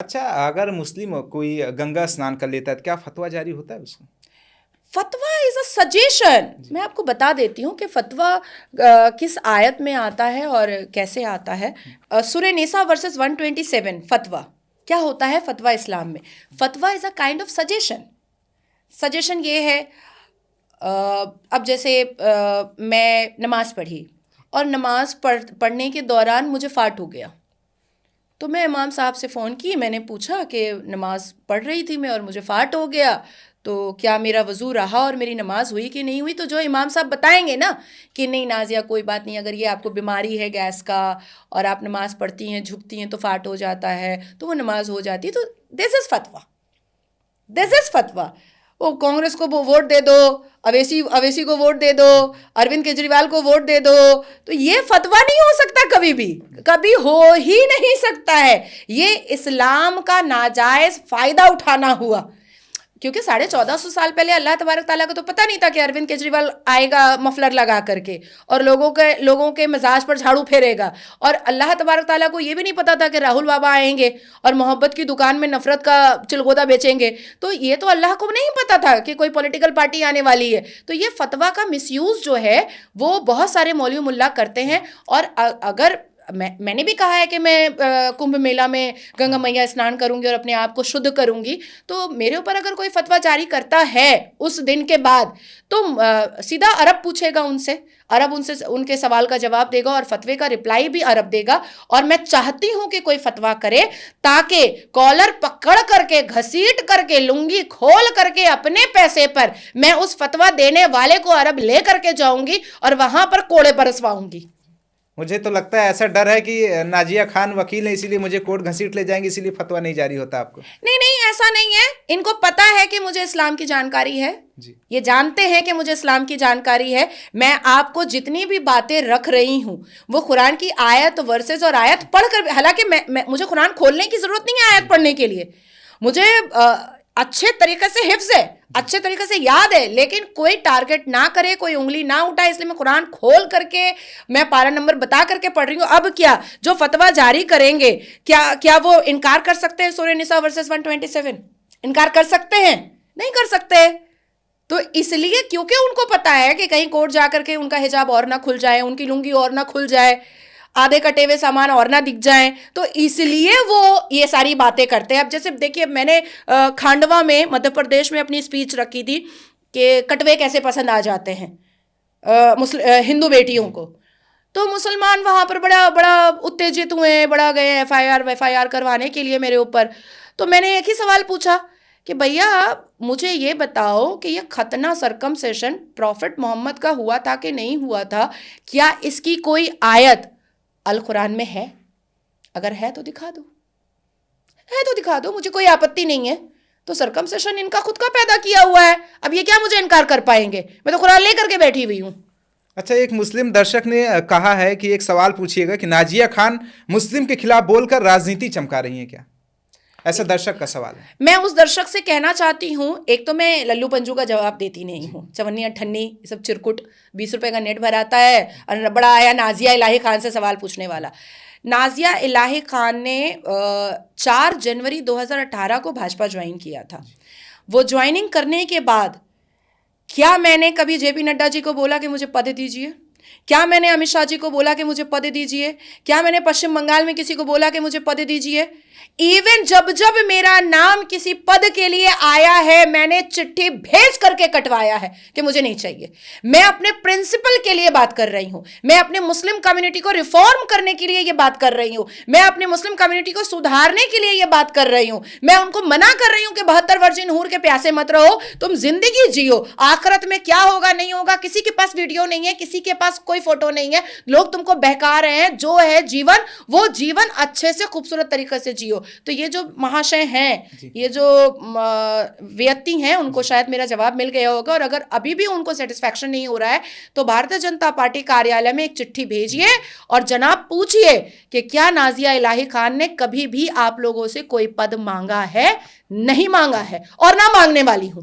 अच्छा, अगर मुस्लिम कोई गंगा स्नान कर लेता है तो क्या फतवा जारी होता है उसको? फतवा इज अ सजेशन। जी। मैं आपको बता देती हूँ कि फतवा किस आयत में आता है और कैसे आता है। सूरह निसा वर्सेस 127 फतवा क्या होता है फतवा इस्लाम में। फतवा is a kind of suggestion. Suggestion ये है, अब जैसे मैं नमाज पढ़ी और नमाज पढ़ने के दौरान मुझे फाट हो गया, तो मैं इमाम साहब से फ़ोन की, मैंने पूछा कि नमाज पढ़ रही थी मैं और मुझे फ़ाट हो गया, तो क्या मेरा वज़ू रहा और मेरी नमाज हुई कि नहीं हुई। तो जो इमाम साहब बताएंगे ना कि नहीं नाजिया कोई बात नहीं, अगर ये आपको बीमारी है गैस का और आप नमाज पढ़ती हैं झुकती हैं तो फ़ाट हो जाता है, तो वो नमाज हो जाती है। तो दिस इज़ फतवा, दिस इज़ फतवा। वो कांग्रेस को वो वोट दे दो, अवेसी अवेसी को वोट दे दो, अरविंद केजरीवाल को वोट दे दो, तो ये फतवा नहीं हो सकता, कभी भी कभी हो ही नहीं सकता है। ये इस्लाम का नाजायज़ फ़ायदा उठाना हुआ, क्योंकि 1450 साल पहले अल्लाह तबारक ताला को तो पता नहीं था कि अरविंद केजरीवाल आएगा मफलर लगा करके और लोगों के मिजाज पर झाड़ू फेरेगा, और अल्लाह तबारक ताला को ये भी नहीं पता था कि राहुल बाबा आएंगे और मोहब्बत की दुकान में नफरत का चिलगोदा बेचेंगे। तो ये तो अल्लाह को नहीं पता था कि कोई पॉलिटिकल पार्टी आने वाली है। तो ये फतवा का मिसयूज़ जो है वो बहुत सारे मौलवी मुल्ला करते हैं। और अगर मैंने भी कहा है कि मैं कुंभ मेला में गंगा मैया स्नान करूंगी और अपने आप को शुद्ध करूंगी, तो मेरे ऊपर अगर कोई फतवा जारी करता है उस दिन के बाद, तो सीधा अरब पूछेगा उनसे, अरब उनसे उनके सवाल का जवाब देगा और फतवे का रिप्लाई भी अरब देगा। और मैं चाहती हूं कि कोई फतवा करे ताकि कॉलर पकड़ करके घसीट करके लुंगी खोल करके अपने पैसे पर मैं उस फतवा देने वाले को अरब ले करके जाऊंगी और वहां पर कोड़े बरसवाऊंगी। मुझे तो लगता है ऐसा डर है कि नाजिया खान वकील है इसीलिए मुझे कोर्ट घसीट ले जाएंगे, इसीलिए फतवा नहीं जारी होता आपको। नहीं नहीं, ऐसा नहीं है। इनको पता है कि मुझे इस्लाम की जानकारी है जी। ये जानते हैं कि मुझे इस्लाम की जानकारी है। मैं आपको जितनी भी बातें रख रही हूं वो कुरान की आयत वर्सेस और आयत पढ़कर, हालांकि मुझे कुरान खोलने की जरूरत नहीं है आयत पढ़ने के लिए, मुझे अच्छे तरीके से हिफ्ज है, अच्छे तरीके से याद है, लेकिन कोई टारगेट ना करे, कोई उंगली ना उठाए, इसलिए मैं कुरान खोल करके मैं पारा नंबर बता करके पढ़ रही हूँ। अब क्या जो फतवा जारी करेंगे, क्या वो इनकार कर सकते हैं सूरह निसा वर्सेस 127? इनकार कर सकते हैं? नहीं कर सकते। तो इसलिए क्योंकि उनको पता है कि कहीं कोर्ट जा करके उनका हिजाब और ना खुल जाए, उनकी लुंगी और ना खुल जाए, आधे कटे हुए सामान और ना दिख जाएं, तो इसलिए वो ये सारी बातें करते हैं। अब जैसे देखिए, मैंने खांडवा में मध्य प्रदेश में अपनी स्पीच रखी थी कि कटवे कैसे पसंद आ जाते हैं हिंदू बेटियों को, तो मुसलमान वहाँ पर बड़ा बड़ा उत्तेजित हुए, बड़ा गए एफआईआर करवाने के लिए मेरे ऊपर। तो मैंने एक ही सवाल पूछा कि भैया मुझे ये बताओ कि ये खतना सरकमसेशन प्रॉफिट मोहम्मद का हुआ था कि नहीं हुआ था, क्या इसकी कोई आयत अल कुरान में है? अगर है तो दिखा दो, है तो दिखा दो, मुझे कोई आपत्ति नहीं है। तो सरकमसेशन इनका खुद का पैदा किया हुआ है, अब ये क्या मुझे इनकार कर पाएंगे? मैं तो कुरान लेकर के बैठी हुई हूँ। अच्छा, एक मुस्लिम दर्शक ने कहा है कि एक सवाल पूछिएगा कि नाजिया खान मुस्लिम के खिलाफ बोलकर राजनीति चमका रही हैं क्या? ऐसा दर्शक का सवाल है। मैं उस दर्शक से कहना चाहती हूँ, एक तो मैं लल्लू पंजू का जवाब देती नहीं हूँ, चवन्नी अठन्नी ये सब चिरकुट, 20 रुपए का नेट भराता है और बड़ा आया नाजिया इलाही खान से सवाल पूछने वाला। नाजिया इलाही खान ने 4 जनवरी 2018 को भाजपा ज्वाइन किया था। वो ज्वाइनिंग करने के बाद क्या मैंने कभी जेपी नड्डा जी को बोला कि मुझे पद दीजिए? क्या मैंने अमित शाह जी को बोला कि मुझे पद दीजिए? क्या मैंने पश्चिम बंगाल में किसी को बोला कि मुझे पद दीजिए? इवन जब जब मेरा नाम किसी पद के लिए आया है, मैंने चिट्ठी भेज करके कटवाया है कि मुझे नहीं चाहिए। मैं अपने प्रिंसिपल के लिए बात कर रही हूं, मैं अपने मुस्लिम कम्युनिटी को रिफॉर्म करने के लिए ये बात कर रही हूं, मैं अपने मुस्लिम कम्युनिटी को सुधारने के लिए ये बात कर रही हूं। मैं उनको मना कर रही हूं कि 72 वर्जिन हूर के प्यासे मत रहो, तुम जिंदगी जियो, आखिरत में क्या होगा नहीं होगा किसी के पास वीडियो नहीं है, किसी के पास कोई फोटो नहीं है, लोग तुमको बहका रहे हैं। जो है जीवन, वो जीवन अच्छे से खूबसूरत तरीके से जियो। तो ये जो महाशय हैं, ये जो व्यक्ति हैं, उनको शायद मेरा जवाब मिल गया होगा, और अगर अभी भी उनको सेटिस्फैक्शन नहीं हो रहा है तो भारतीय जनता पार्टी कार्यालय में एक चिट्ठी भेजिए और जनाब पूछिए कि क्या नाजिया इलाही खान ने कभी भी आप लोगों से कोई पद मांगा है? नहीं मांगा है और ना मांगने वाली हूं।